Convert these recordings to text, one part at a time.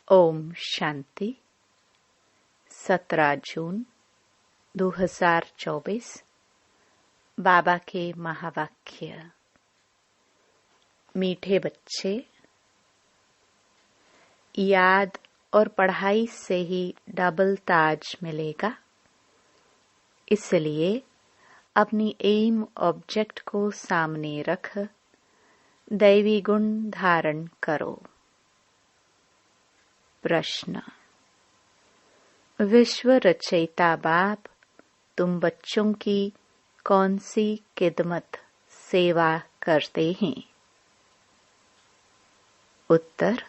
ओम शांति। 17 जून 2024। बाबा के महावाक्य। मीठे बच्चे, याद और पढ़ाई से ही डबल ताज मिलेगा, इसलिए अपनी एम ऑब्जेक्ट को सामने रख दैवी गुण धारण करो। प्रश्न। विश्व रचयिता बाप, तुम बच्चों की कौन सी खिदमत सेवा करते हैं? उत्तर।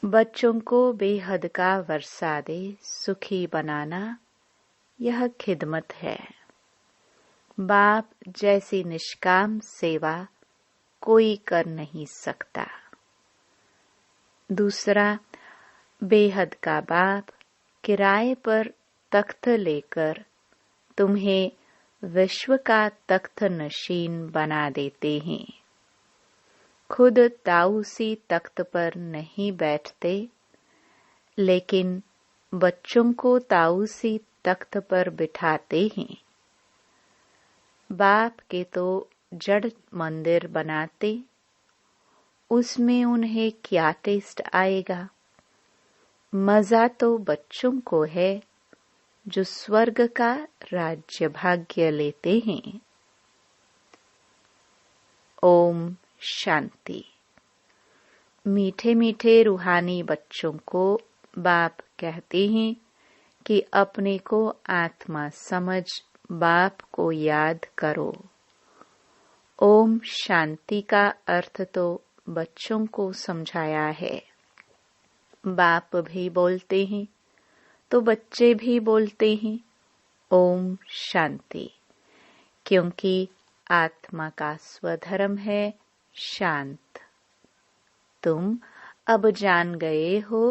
बच्चों को बेहद का वर्षा दे सुखी बनाना, यह खिदमत है। बाप जैसी निष्काम सेवा कोई कर नहीं सकता। दूसरा, बेहद का बाप किराए पर तख्त लेकर तुम्हें विश्व का तख्त नशीन बना देते हैं। खुद ताऊसी तख्त पर नहीं बैठते, लेकिन बच्चों को ताऊसी तख्त पर बिठाते हैं। बाप के तो जड़ मंदिर बनाते, उसमें उन्हें क्या टेस्ट आएगा? मजा तो बच्चों को है जो स्वर्ग का राज्य भाग्य लेते हैं। ओम शांति। मीठे मीठे रूहानी बच्चों को बाप कहते हैं कि अपने को आत्मा समझ बाप को याद करो। ओम शांति का अर्थ तो बच्चों को समझाया है। बाप भी बोलते हैं तो बच्चे भी बोलते हैं ओम शांति, क्योंकि आत्मा का स्वधर्म है शांत। तुम अब जान गए हो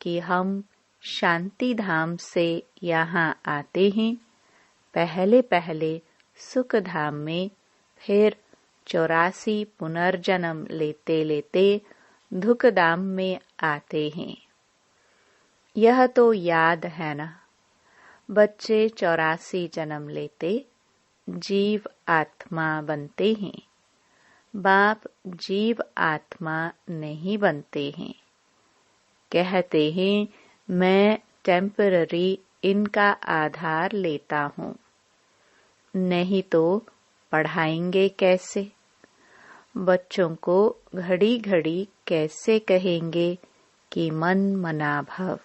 कि हम शांति धाम से यहाँ आते हैं, पहले पहले सुख धाम में, फिर 84 पुनर्जन्म लेते लेते दुख धाम में आते हैं। यह तो याद है ना? बच्चे 84 जन्म लेते जीव आत्मा बनते हैं। बाप जीव आत्मा नहीं बनते हैं। कहते हैं मैं टेम्पररी इनका आधार लेता हूँ। नहीं तो पढ़ाएंगे कैसे? बच्चों को घड़ी घड़ी कैसे कहेंगे कि मन मना भव?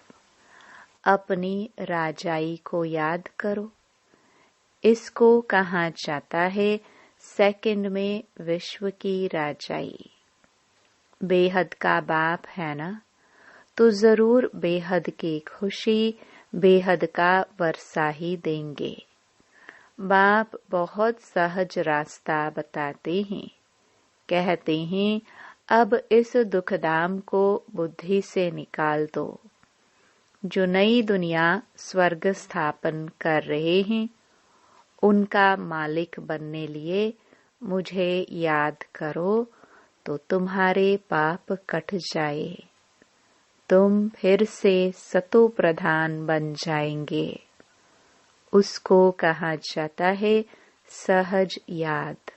अपनी राजाई को याद करो। इसको कहा जाता है सेकंड में विश्व की राजाई। बेहद का बाप है ना, तो जरूर बेहद की खुशी, बेहद का वर्षा ही देंगे। बाप बहुत सहज रास्ता बताते हैं। कहते हैं अब इस दुखधाम को बुद्धि से निकाल दो। जो नई दुनिया स्वर्ग स्थापन कर रहे हैं, उनका मालिक बनने लिए मुझे याद करो तो तुम्हारे पाप कट जाए। तुम फिर से सतो प्रधान बन जाएंगे। उसको कहा जाता है सहज याद।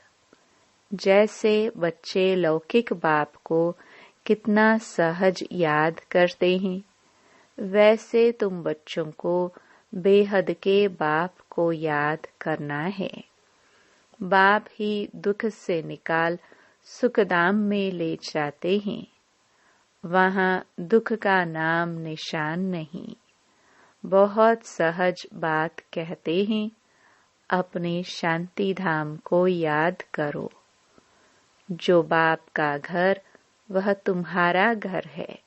जैसे बच्चे लौकिक बाप को कितना सहज याद करते हैं, वैसे तुम बच्चों को बेहद के बाप को याद करना है। बाप ही दुख से निकाल सुखधाम में ले जाते हैं। वहाँ दुख का नाम निशान नहीं। बहुत सहज बात कहते हैं, अपने शांति धाम को याद करो। जो बाप का घर वह तुम्हारा घर है,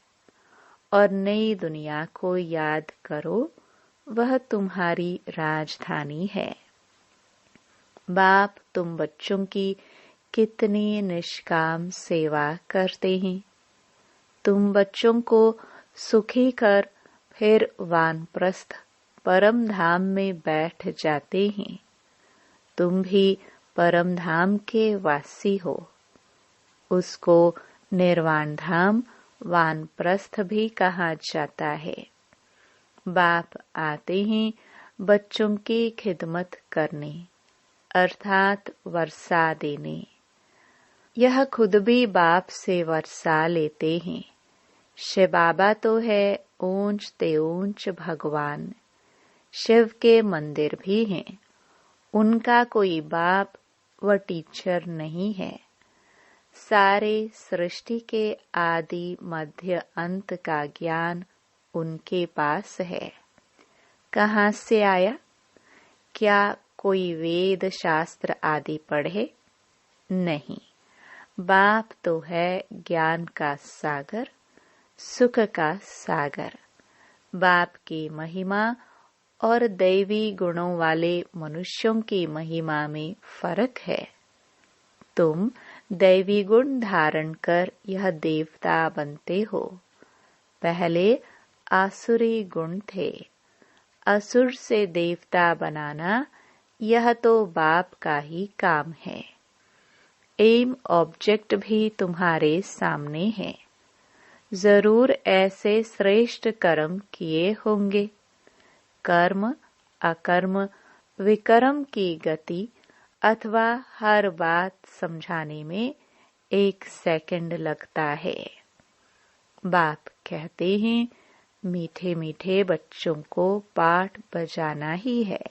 और नई दुनिया को याद करो, वह तुम्हारी राजधानी है। बाप तुम बच्चों की कितनी निष्काम सेवा करते हैं। तुम बच्चों को सुखी कर फिर वानप्रस्थ परम धाम में बैठ जाते हैं। तुम भी परम धाम के वासी हो। उसको निर्वाण धाम वानप्रस्थ भी कहा जाता है। बाप आते हैं बच्चों की खिदमत करने, अर्थात वर्षा देने। यह खुद भी बाप से वर्षा लेते हैं। शिव बाबा तो है ऊंच ते ऊंच भगवान। शिव के मंदिर भी हैं। उनका कोई बाप व टीचर नहीं है। सारे सृष्टि के आदि मध्य अंत का ज्ञान उनके पास है। कहाँ से आया? क्या कोई वेद शास्त्र आदि पढ़े? नहीं। बाप तो है ज्ञान का सागर, सुख का सागर। बाप की महिमा और दैवी गुणों वाले मनुष्यों की महिमा में फर्क है। तुम दैवी गुण धारण कर यह देवता बनते हो। पहले आसुरी गुण थे। असुर से देवता बनाना यह तो बाप का ही काम है। एम ऑब्जेक्ट भी तुम्हारे सामने है। जरूर ऐसे श्रेष्ठ कर्म किए होंगे। कर्म, अकर्म, विकर्म की गति अथवा हर बात समझाने में 1 सेकंड लगता है। बाप कहते हैं मीठे मीठे बच्चों को पाठ बजाना ही है।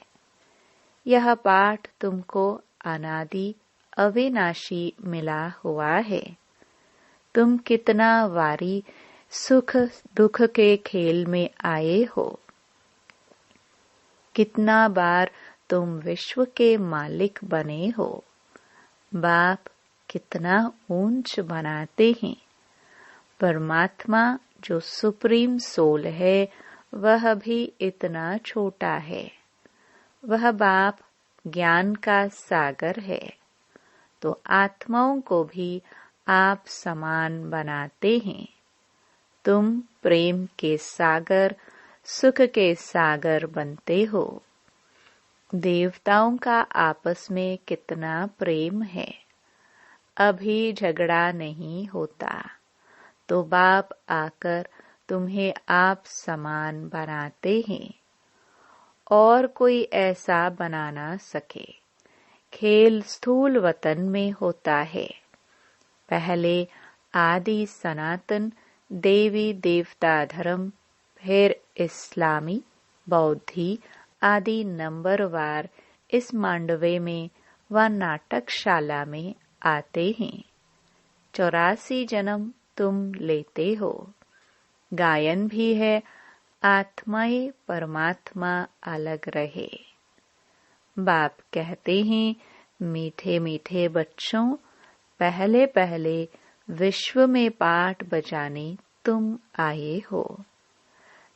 यह पाठ तुमको अनादि अविनाशी मिला हुआ है। तुम कितना वारी सुख दुख के खेल में आए हो। कितना बार तुम विश्व के मालिक बने हो। बाप कितना ऊंच बनाते हैं। परमात्मा जो सुप्रीम सोल है वह भी इतना छोटा है। वह बाप ज्ञान का सागर है। तो आत्माओं को भी आप समान बनाते हैं। तुम प्रेम के सागर, सुख के सागर बनते हो। देवताओं का आपस में कितना प्रेम है। अभी झगड़ा नहीं होता। तो बाप आकर तुम्हें आप समान बनाते हैं। और कोई ऐसा बना ना सके। खेल स्थूल वतन में होता है। पहले आदि सनातन देवी देवता धर्म, फिर इस्लामी, बौद्धि आदि नंबरवार इस मांडवे में व नाटकशाला में आते हैं। 84 जन्म तुम लेते हो। गायन भी है आत्माएं परमात्मा अलग रहे। बाप कहते हैं मीठे मीठे बच्चों, पहले पहले विश्व में पाठ बजाने तुम आए हो।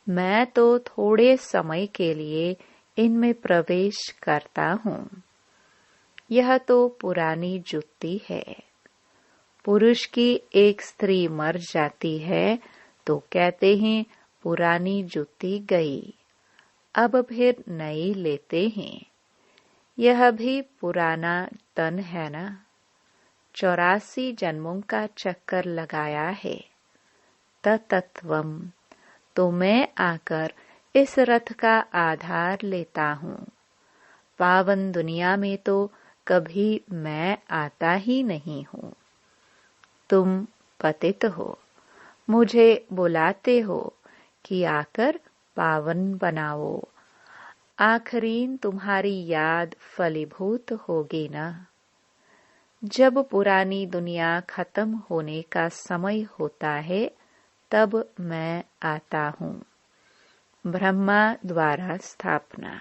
मैं तो थोड़े समय के लिए इनमें प्रवेश करता हूँ। यह तो पुरानी जुत्ती है। पुरुष की एक स्त्री मर जाती है तो कहते हैं पुरानी जुत्ती गई, अब फिर नई लेते हैं। यह भी पुराना तन है ना। 84 जन्मों का चक्कर लगाया है। तत्वम, तो मैं आकर इस रथ का आधार लेता हूँ। पावन दुनिया में तो कभी मैं आता ही नहीं हूँ। तुम पतित हो, मुझे बुलाते हो कि आकर पावन बनाओ। आखरीन तुम्हारी याद फलीभूत होगी ना। जब पुरानी दुनिया खत्म होने का समय होता है तब मैं आता हूँ। ब्रह्मा द्वारा स्थापना।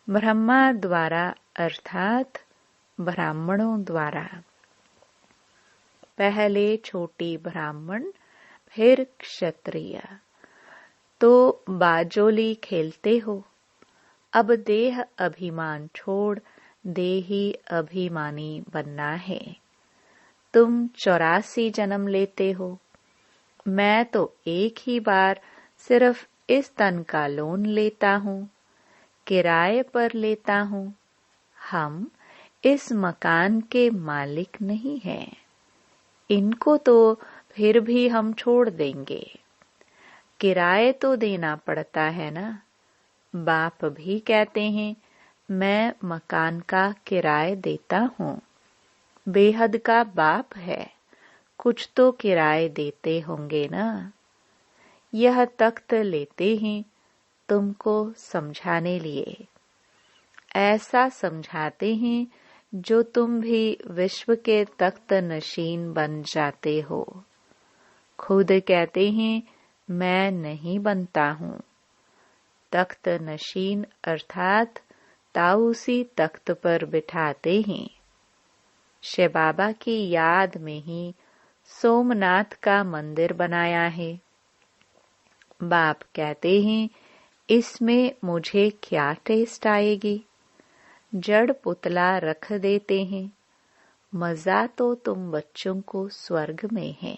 ब्रह्मा द्वारा अर्थात ब्राह्मणों द्वारा। पहले छोटी ब्राह्मण, फिर क्षत्रिय। तो बाजोली खेलते हो। अब देह अभिमान छोड़ देही अभिमानी बनना है। तुम 84 जन्म लेते हो। मैं तो एक ही बार सिर्फ इस तन का लोन लेता हूँ, किराए पर लेता हूँ। हम इस मकान के मालिक नहीं हैं। इनको तो फिर भी हम छोड़ देंगे। किराए तो देना पड़ता है ना। बाप भी कहते हैं, मैं मकान का किराए देता हूँ। बेहद का बाप है, कुछ तो किराए देते होंगे ना। यह तख्त लेते हैं तुमको समझाने लिए। ऐसा समझाते हैं जो तुम भी विश्व के तख्त नशीन बन जाते हो। खुद कहते हैं, मैं नहीं बनता हूँ। तख्त नशीन अर्थात ताऊसी तख्त पर बिठाते हैं। शिव बाबा की याद में ही सोमनाथ का मंदिर बनाया है। बाप कहते हैं, इसमें मुझे क्या टेस्ट आएगी। जड़ पुतला रख देते हैं। मजा तो तुम बच्चों को स्वर्ग में है।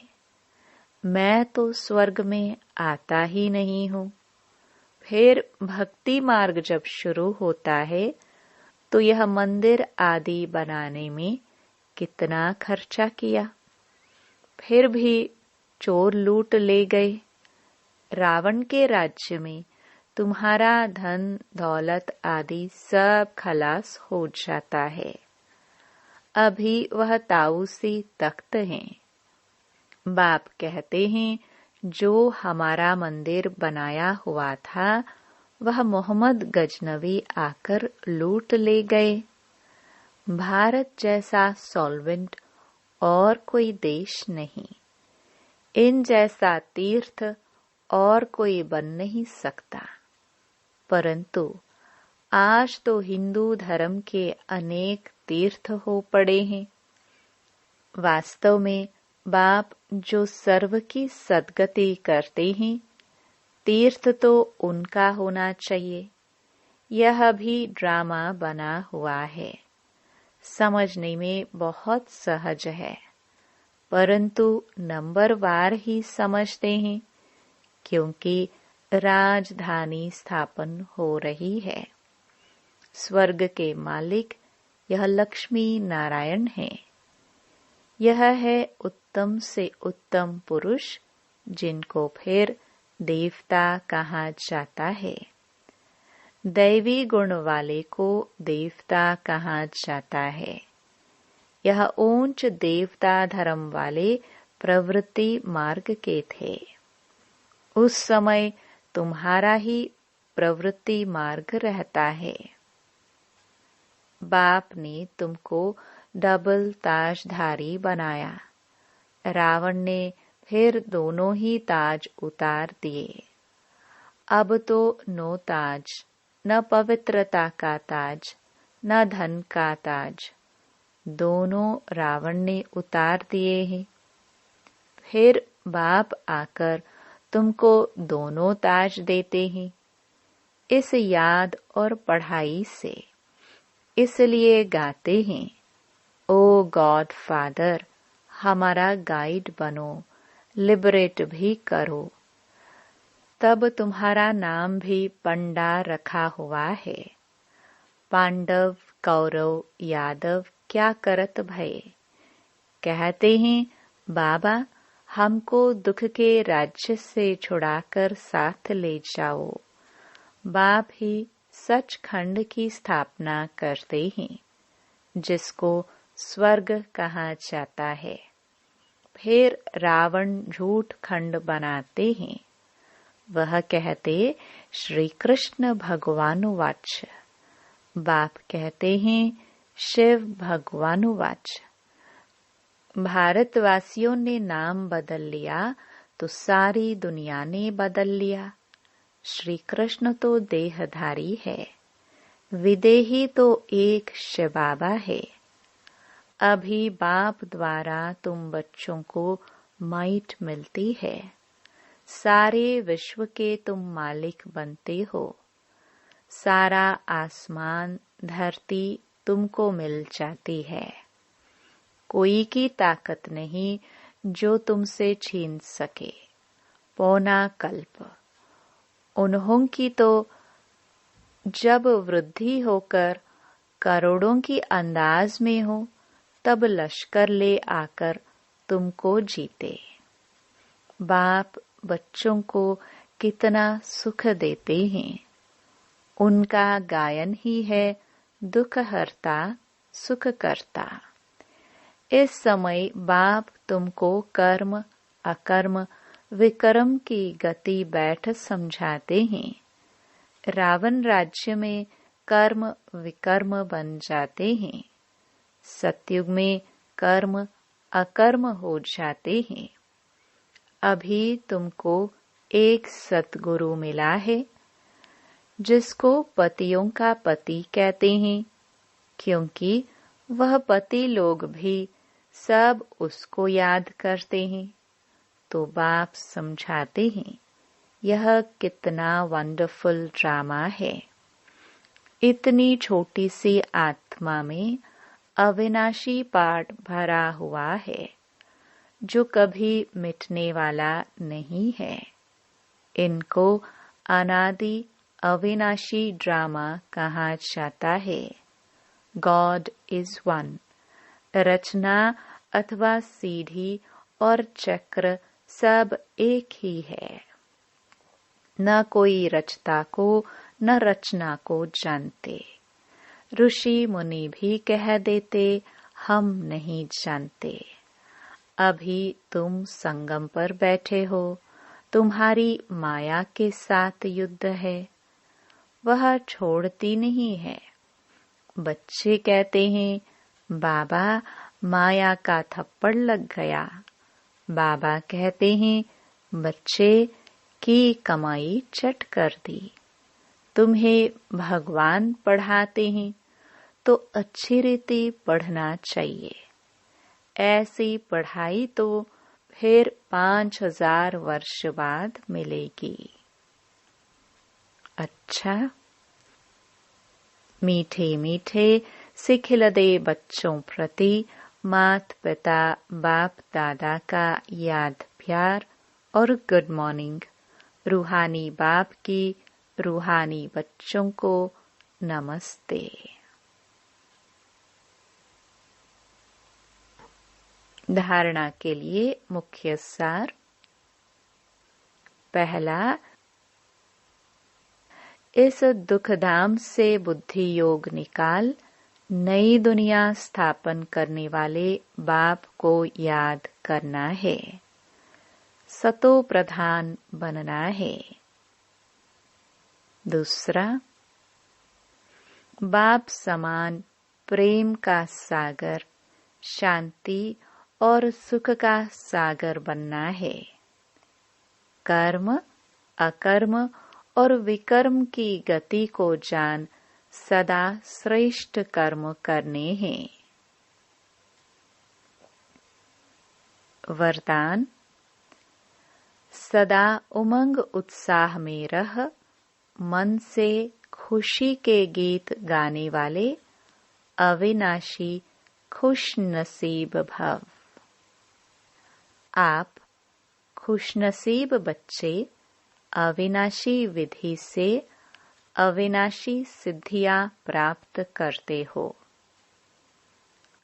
मैं तो स्वर्ग में आता ही नहीं हूँ। फिर भक्ति मार्ग जब शुरू होता है तो यह मंदिर आदि बनाने में कितना खर्चा किया। फिर भी चोर लूट ले गए। रावण के राज्य में तुम्हारा धन दौलत आदि सब खलास हो जाता है। अभी वह ताऊसी तख्त है। बाप कहते हैं, जो हमारा मंदिर बनाया हुआ था वह मोहम्मद गजनवी आकर लूट ले गए। भारत जैसा सॉल्वेंट और कोई देश नहीं। इन जैसा तीर्थ और कोई बन नहीं सकता। परंतु आज तो हिंदू धर्म के अनेक तीर्थ हो पड़े हैं। वास्तव में बाप जो सर्व की सद्गति करते हैं, तीर्थ तो उनका होना चाहिए। यह भी ड्रामा बना हुआ है। समझने में बहुत सहज है, परंतु नंबरवार ही समझते हैं, क्योंकि राजधानी स्थापन हो रही है। स्वर्ग के मालिक यह लक्ष्मी नारायण है। यह है उत्तम से उत्तम पुरुष, जिनको फिर देवता कहा जाता है। दैवी गुण वाले को देवता कहा जाता है। यह ऊंच देवता धर्म वाले प्रवृत्ति मार्ग के थे। उस समय तुम्हारा ही प्रवृत्ति मार्ग रहता है। बाप ने तुमको डबल ताजधारी बनाया। रावण ने फिर दोनों ही ताज उतार दिए। अब तो नो ताज, न पवित्रता का ताज, न धन का ताज, दोनों रावण ने उतार दिए हैं। फिर बाप आकर तुमको दोनों ताज देते हैं, इस याद और पढ़ाई से। इसलिए गाते हैं, ओ गॉड फादर, हमारा गाइड बनो, लिबरेट भी करो। तब तुम्हारा नाम भी पंडा रखा हुआ है। पांडव कौरव यादव क्या करत भये। कहते हैं, बाबा हमको दुख के राज्य से छुड़ाकर साथ ले जाओ। बाप ही सचखंड की स्थापना करते हैं, जिसको स्वर्ग कहा जाता है। फिर रावण झूठ खंड बनाते हैं। वह कहते श्री कृष्ण भगवानुवाच। बाप कहते हैं शिव भगवानुवाच। भारतवासियों ने नाम बदल लिया तो सारी दुनिया ने बदल लिया। श्री कृष्ण तो देहधारी है, विदेही तो एक शिव बाबा है। अभी बाप द्वारा तुम बच्चों को माइट मिलती है। सारे विश्व के तुम मालिक बनते हो। सारा आसमान धरती तुमको मिल जाती है। कोई की ताकत नहीं जो तुमसे छीन सके। पौना कल्प उन्हों की तो जब वृद्धि होकर करोड़ों की अंदाज में हो, तब लश्कर ले आकर तुमको जीते। बाप बच्चों को कितना सुख देते हैं। उनका गायन ही है दुख हरता सुख करता। इस समय बाप तुमको कर्म अकर्म विकर्म की गति बैठ समझाते हैं। रावण राज्य में कर्म विकर्म बन जाते हैं। सतयुग में कर्म अकर्म हो जाते हैं। अभी तुमको एक सतगुरु मिला है, जिसको पतियों का पति कहते हैं, क्योंकि वह पति लोग भी सब उसको याद करते हैं। तो बाप समझाते हैं, यह कितना वंडरफुल ड्रामा है। इतनी छोटी सी आत्मा में अविनाशी पाठ भरा हुआ है, जो कभी मिटने वाला नहीं है। इनको अनादि अविनाशी ड्रामा कहा जाता है। God is one. रचना अथवा सीढ़ी और चक्र सब एक ही है। न कोई रचता को न रचना को जानते। ऋषि मुनि भी कह देते, हम नहीं जानते। अभी तुम संगम पर बैठे हो, तुम्हारी माया के साथ युद्ध है, वह छोड़ती नहीं है। बच्चे कहते हैं, बाबा माया का थप्पड़ लग गया। बाबा कहते हैं, बच्चे की कमाई चट कर दी। तुम्हें भगवान पढ़ाते हैं तो अच्छी रीति पढ़ना चाहिए। ऐसी पढ़ाई तो फिर 5000 वर्ष बाद मिलेगी। अच्छा, मीठे मीठे सिखिलदे बच्चों प्रति मात पिता बाप दादा का याद प्यार और गुड मॉर्निंग। रूहानी बाप की रूहानी बच्चों को नमस्ते। धारणा के लिए मुख्य सार। पहला, इस दुखधाम से बुद्धि योग निकाल नई दुनिया स्थापन करने वाले बाप को याद करना है। सतो प्रधान बनना है। दूसरा, बाप समान प्रेम का सागर, शांति और सुख का सागर बनना है। कर्म अकर्म और विकर्म की गति को जान सदा श्रेष्ठ कर्म करने हैं। वरदान, सदा उमंग उत्साह में रह, मन से खुशी के गीत गाने वाले अविनाशी खुश नसीब भव। आप खुशनसीब बच्चे अविनाशी विधि से अविनाशी सिद्धियां प्राप्त करते हो।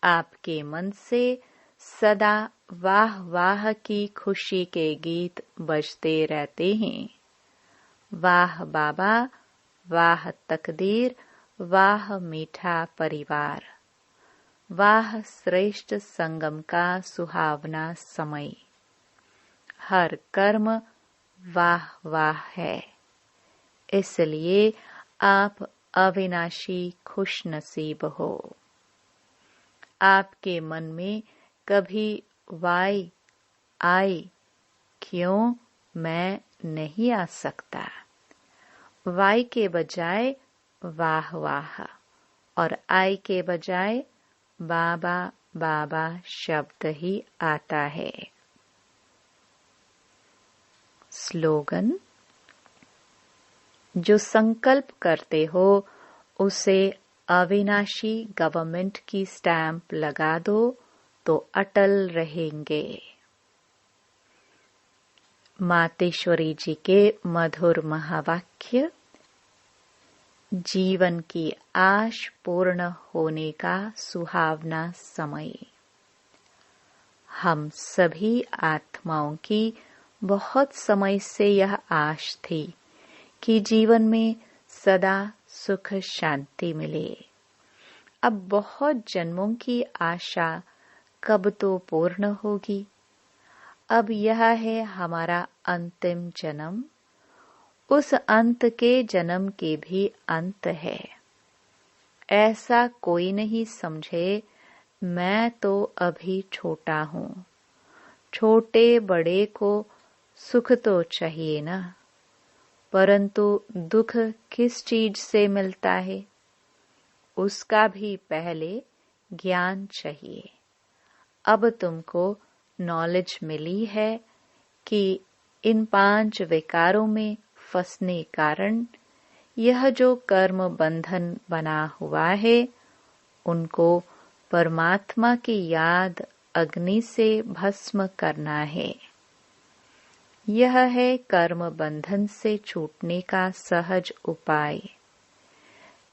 आपके मन से सदा वाह वाह की खुशी के गीत बजते रहते हैं। वाह बाबा, वाह तकदीर, वाह मीठा परिवार, वाह श्रेष्ठ संगम का सुहावना समय। हर कर्म वाह वाह है। इसलिए आप अविनाशी खुश नसीब हो। आपके मन में कभी वाई आई, क्यों मैं नहीं आ सकता। वाई के बजाय वाह वाह और आई के बजाय बाबा बाबा शब्द ही आता है। स्लोगन, जो संकल्प करते हो उसे अविनाशी गवर्नमेंट की स्टैंप लगा दो तो अटल रहेंगे। मातेश्वरी जी के मधुर महावाक्य। जीवन की आश पूर्ण होने का सुहावना समय। हम सभी आत्माओं की बहुत समय से यह आश थी कि जीवन में सदा सुख शांति मिले। अब बहुत जन्मों की आशा कब तो पूर्ण होगी। अब यह है हमारा अंतिम जन्म। उस अंत के जन्म के भी अंत है। ऐसा कोई नहीं समझे मैं तो अभी छोटा हूँ। छोटे बड़े को सुख तो चाहिए ना, परंतु दुख किस चीज से मिलता है उसका भी पहले ज्ञान चाहिए। अब तुमको नॉलेज मिली है कि इन 5 विकारों में फंसने कारण यह जो कर्म बंधन बना हुआ है उनको परमात्मा की याद अग्नि से भस्म करना है। यह है कर्म बंधन से छूटने का सहज उपाय।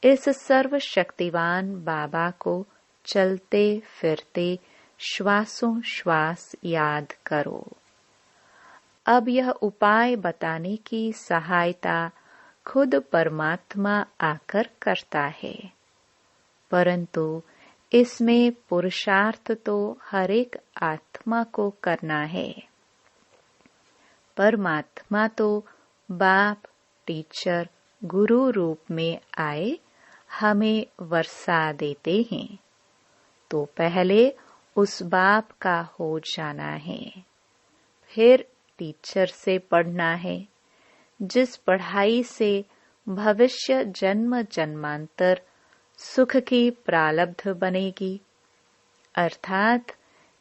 इस सर्वशक्तिवान बाबा को चलते फिरते श्वासों श्वास याद करो। अब यह उपाय बताने की सहायता खुद परमात्मा आकर करता है, परंतु इसमें पुरुषार्थ तो हर एक आत्मा को करना है। परमात्मा तो बाप टीचर गुरु रूप में आए हमें वर्षा देते हैं, तो पहले उस बाप का हो जाना है, फिर टीचर से पढ़ना है। जिस पढ़ाई से भविष्य जन्म जन्मांतर सुख की प्रालब्ध बनेगी, अर्थात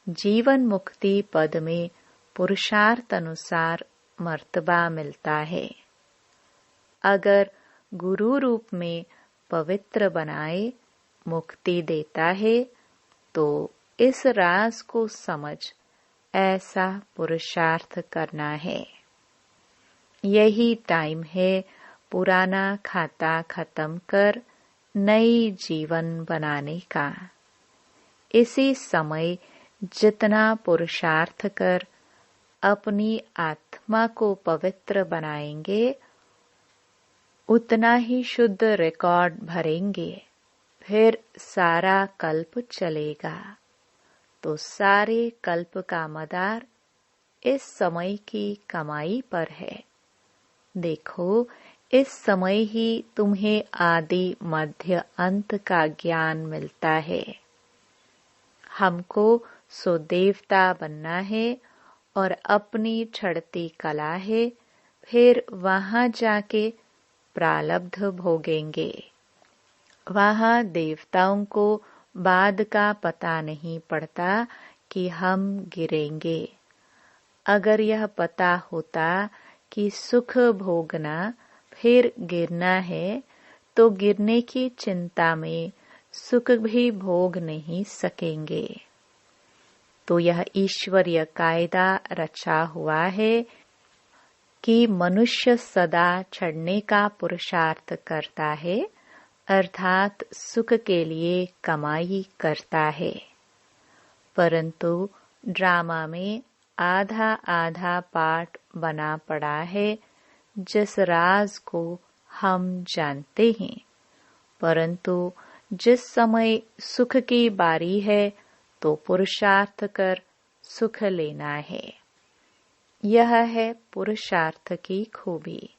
जीवन मुक्ति पद में पुरुषार्थ अनुसार मर्तबा मिलता है। अगर गुरु रूप में पवित्र बनाए मुक्ति देता है तो इस राज को समझ ऐसा पुरुषार्थ करना है। यही टाइम है पुराना खाता खत्म कर नई जीवन बनाने का। इसी समय जितना पुरुषार्थ कर अपनी आत्मा को पवित्र बनाएंगे उतना ही शुद्ध रिकॉर्ड भरेंगे। फिर सारा कल्प चलेगा, तो सारे कल्प का मदार इस समय की कमाई पर है। देखो, इस समय ही तुम्हें आदि मध्य अंत का ज्ञान मिलता है। हमको सो देवता बनना है और अपनी चढ़ती कला है, फिर वहां जाके प्रालब्ध भोगेंगे। वहां देवताओं को बाद का पता नहीं पड़ता कि हम गिरेंगे। अगर यह पता होता कि सुख भोगना फिर गिरना है, तो गिरने की चिंता में सुख भी भोग नहीं सकेंगे। तो यह ईश्वरीय कायदा रचा हुआ है कि मनुष्य सदा चढ़ने का पुरुषार्थ करता है, अर्थात सुख के लिए कमाई करता है। परंतु ड्रामा में आधा आधा पार्ट बना पड़ा है, जिस राज को हम जानते हैं, परंतु जिस समय सुख की बारी है तो पुरुषार्थ कर सुख लेना है। यह है पुरुषार्थ की खूबी।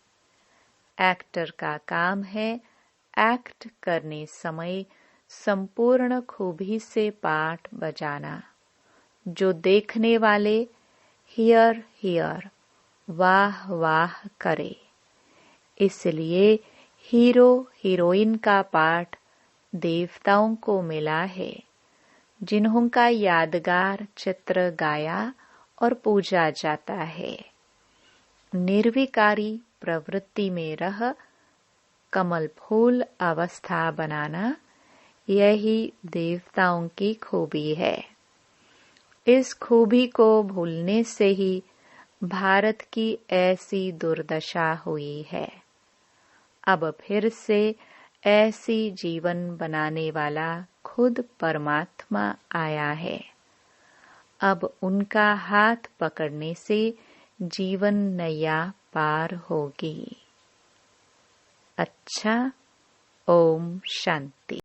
एक्टर का काम है एक्ट करने समय संपूर्ण खूबी से पाठ बजाना, जो देखने वाले हियर हियर वाह वाह करे। इसलिए हीरो हीरोइन का पाठ देवताओं को मिला है, जिन्हों का यादगार चित्र गाया और पूजा जाता है। निर्विकारी प्रवृत्ति में रह कमल फूल अवस्था बनाना, यही देवताओं की खूबी है। इस खूबी को भूलने से ही भारत की ऐसी दुर्दशा हुई है। अब फिर से ऐसी जीवन बनाने वाला खुद परमात्मा आया है। अब उनका हाथ पकड़ने से जीवन नैया पार होगी। अच्छा, ओम शांति।